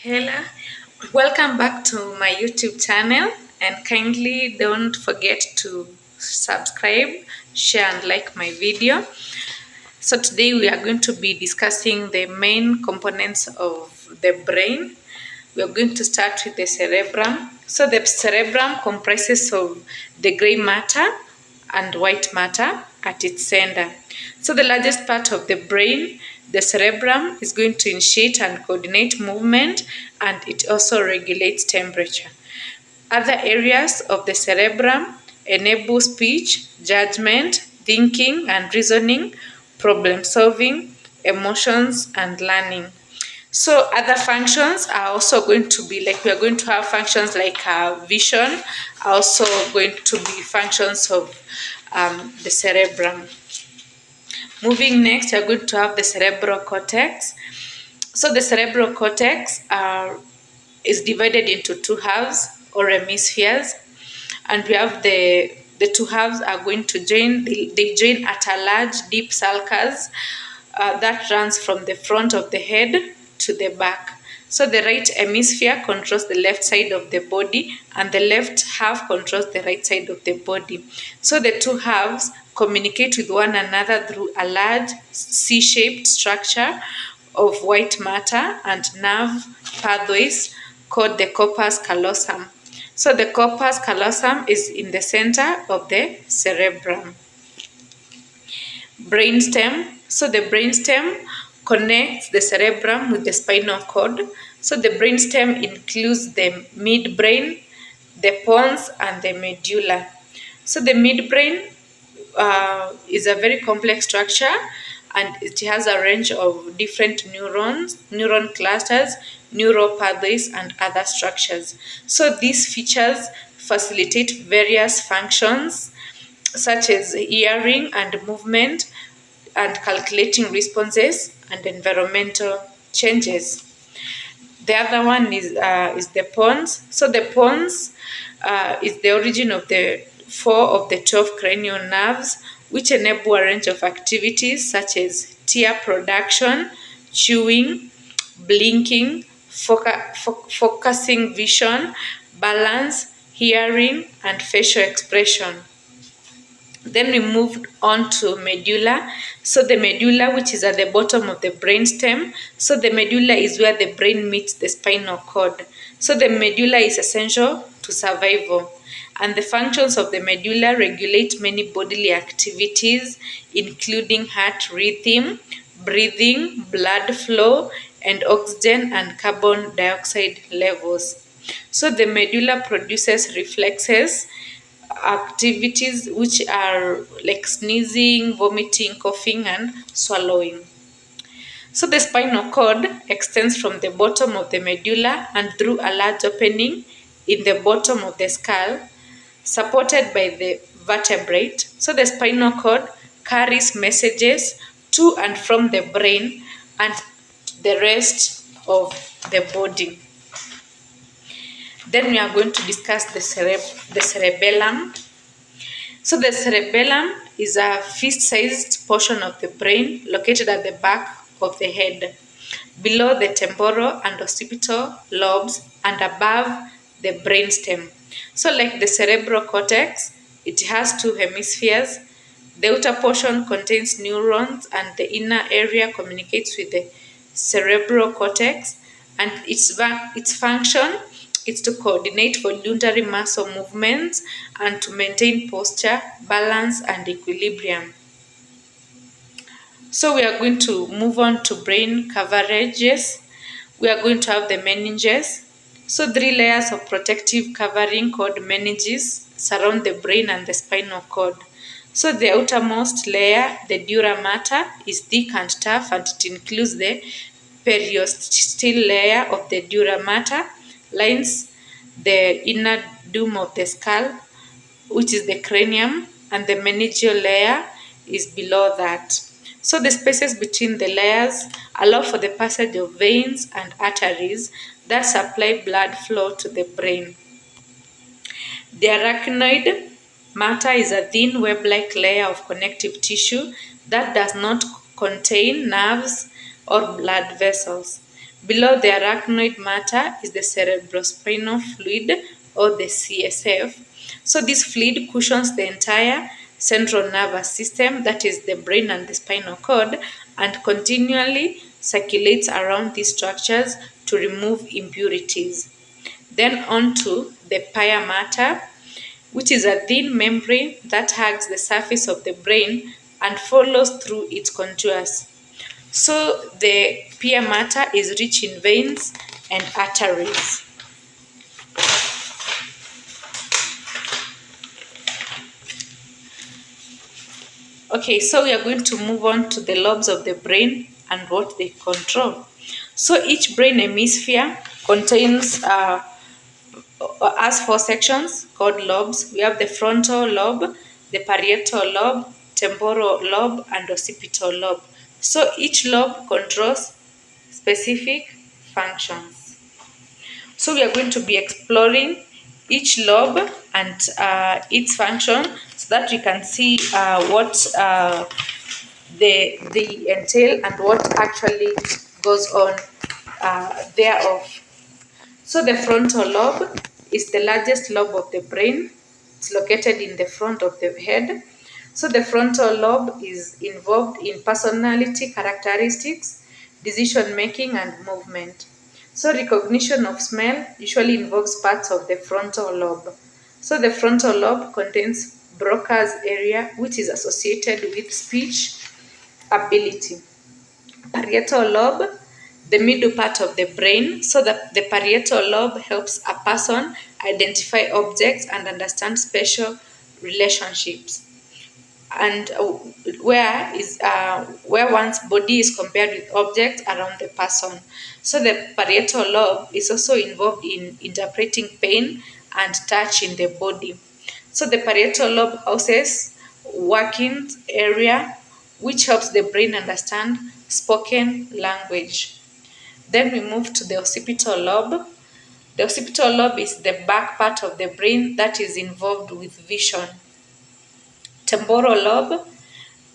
Hello, welcome back to my YouTube channel, and kindly don't forget to subscribe, share, and like my video. So, today we are going to be discussing the main components of the brain. We are going to start with the cerebrum. So, the cerebrum comprises of the gray matter and white matter at its center. So, the largest part of the brain, the cerebrum, is going to initiate and coordinate movement, and it also regulates temperature. Other areas of the cerebrum enable speech, judgment, thinking and reasoning, problem solving, emotions, and learning. So other functions are also going to be like we are going to have functions like vision, are also going to be functions of the cerebrum. Moving next, we are going to have the cerebral cortex. So the cerebral cortex is divided into two halves or hemispheres, and we have the two halves are going to join. They join at a large deep sulcus that runs from the front of the head to the back. So the right hemisphere controls the left side of the body, and the left half controls the right side of the body. So the two halves communicate with one another through a large C-shaped structure of white matter and nerve pathways called the corpus callosum. So the corpus callosum is in the center of the cerebrum. Brainstem. So the brainstem connects the cerebrum with the spinal cord. So the brainstem includes the midbrain, the pons, and the medulla. So the midbrain is a very complex structure, and it has a range of different neurons, neuron clusters, neural pathways, and other structures. So these features facilitate various functions such as hearing and movement and calculating responses and environmental changes. The other one is the pons. So the pons is the origin of the 4 of the 12 cranial nerves, which enable a range of activities such as tear production, chewing, blinking, focusing vision, balance, hearing, and facial expression. Then we moved on to medulla. So the medulla, which is at the bottom of the brainstem. So the medulla is where the brain meets the spinal cord. So the medulla is essential to survival. And the functions of the medulla regulate many bodily activities, including heart rhythm, breathing, blood flow, and oxygen and carbon dioxide levels. So the medulla produces reflexes, activities which are like sneezing, vomiting, coughing, and swallowing. So the spinal cord extends from the bottom of the medulla and through a large opening in the bottom of the skull, supported by the vertebrate. So the spinal cord carries messages to and from the brain and the rest of the body. Then we are going to discuss the cerebellum. So the cerebellum is a fist-sized portion of the brain located at the back of the head, below the temporal and occipital lobes and above the brainstem. So like the cerebral cortex, it has two hemispheres. The outer portion contains neurons and the inner area communicates with the cerebral cortex, and its function is to coordinate voluntary muscle movements and to maintain posture, balance, and equilibrium. So we are going to move on to brain coverages. We are going to have the meninges. So 3 layers of protective covering called meninges surround the brain and the spinal cord. So the outermost layer, the dura mater, is thick and tough, and it includes the periostitial layer of the dura mater, lines the inner dome of the skull, which is the cranium, and the meningeal layer is below that. So the spaces between the layers allow for the passage of veins and arteries that supply blood flow to the brain. The arachnoid matter is a thin web-like layer of connective tissue that does not contain nerves or blood vessels. Below the arachnoid matter is the cerebrospinal fluid or the CSF. So this fluid cushions the entire central nervous system, that is the brain and the spinal cord, and continually circulates around these structures to remove impurities. Then on to the pia mater, which is a thin membrane that hugs the surface of the brain and follows through its contours. So the pia mater is rich in veins and arteries. Okay, so we are going to move on to the lobes of the brain and what they control. So each brain hemisphere contains has four sections called lobes. We have the frontal lobe, the parietal lobe, temporal lobe, and occipital lobe. So each lobe controls specific functions. So we are going to be exploring each lobe and its function so that we can see what they entail and what actually goes on thereof. So the frontal lobe is the largest lobe of the brain. It's located in the front of the head. So the frontal lobe is involved in personality characteristics, decision making, and movement. So recognition of smell usually involves parts of the frontal lobe. So the frontal lobe contains Broca's area, which is associated with speech ability. Parietal lobe, the middle part of the brain, so that the parietal lobe helps a person identify objects and understand spatial relationships, and where one's body is compared with objects around the person. So the parietal lobe is also involved in interpreting pain and touch in the body. So the parietal lobe houses working area which helps the brain understand spoken language. Then we move to the occipital lobe. The occipital lobe is the back part of the brain that is involved with vision. Temporal lobe,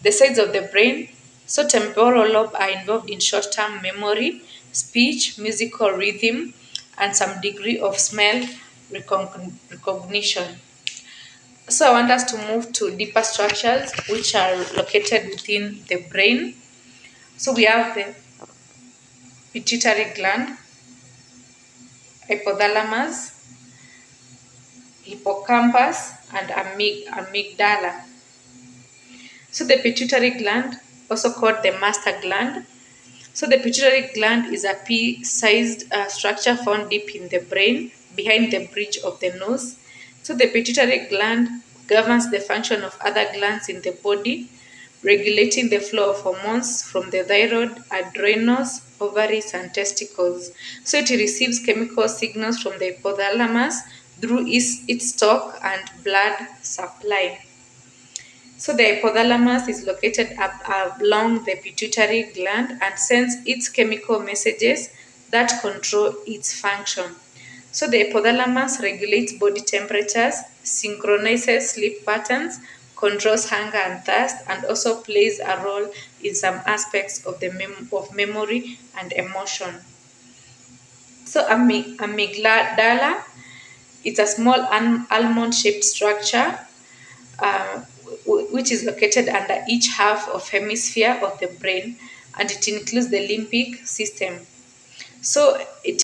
the sides of the brain. So temporal lobe are involved in short-term memory, speech, musical rhythm, and some degree of smell recognition. So I want us to move to deeper structures which are located within the brain. So we have the pituitary gland, hypothalamus, hippocampus, and amygdala. So the pituitary gland, also called the master gland. So the pituitary gland is a pea-sized structure found deep in the brain, behind the bridge of the nose. So the pituitary gland governs the function of other glands in the body, regulating the flow of hormones from the thyroid, adrenals, ovaries, and testicles. So it receives chemical signals from the hypothalamus through its stalk and blood supply. So the hypothalamus is located along the pituitary gland and sends its chemical messages that control its function. So the hypothalamus regulates body temperatures, synchronizes sleep patterns, controls hunger and thirst, and also plays a role in some aspects of of memory and emotion. So amygdala is a small almond-shaped structure uh, which is located under each half of hemisphere of the brain, and it includes the limbic system. So it